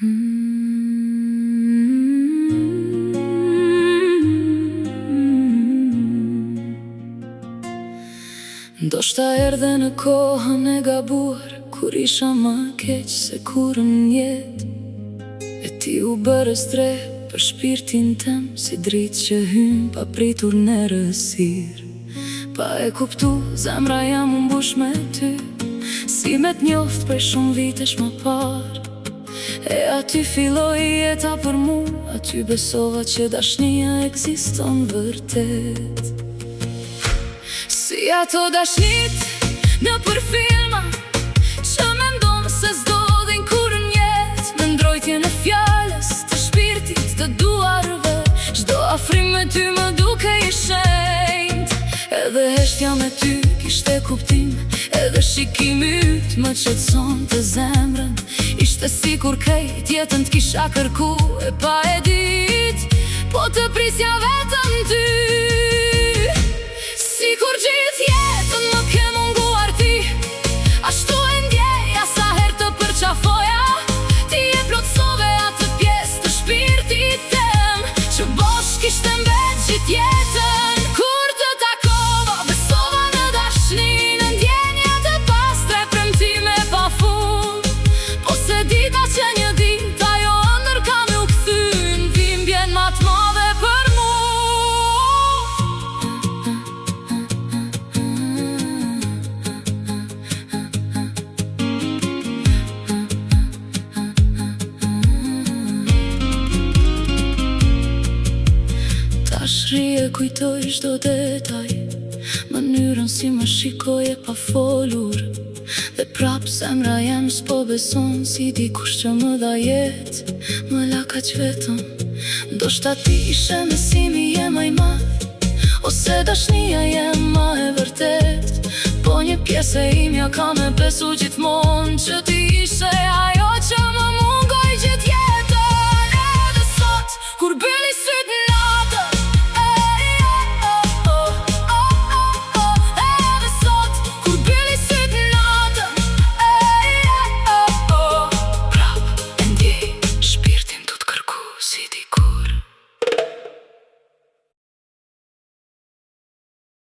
Ndoshta erdhe në kohën e gabuar, kur isha më keq se kurrë njet. E ti u bërë stre për shpirtin tem, si dritë që hyn pa pritur në rësir. Pa e kuptu, zemra jam u mbush me ty, si me t'njoft prej shumë vitesh më parë. E aty filloi jeta për mu, aty besova që dashnia ekziston vërtet. Si ato dashnit në për filma, që mendon se s'dodhin kurrë njet. Me ndrojtjen e fjallës, të shpirtit, të duarve, çdo afrim me ty më duke i shenjt. Edhe heshtja me ty kishte kuptim, edhe shikimi yt më qetson të zemrën. Ishte sikur krejt jetën t'kisha kërku e pa e dit, po të prisja vetëm ty. Sikur gjithë jetën më ke munguar ti, ashtu e ndjeja sa her të përqafoja. Ti e plotsove atë pjesë të shpirtit tem, që bosh kishte mbet gjithë jetën. Kur të takova, besova në dashnin, në ndjenjat e pastre, premtime pa fund. Po se dita që një dit ajo ëndër ka me u kthyn, dhimbjen ma t'madhe për mu. Shri e kujtoj çdo detaj, mënyrën si më shikoj e pa folur. Dhe prap zemra jem s'po beson, si dikush që më dha jetë, më la kaq vetëm. Ndoshta ti ishe mësimi jem ai madh, ose dashnia jem ma e vërtet. Po një pjesë e imja ka me besu gjithmonë, që ti ishe ajo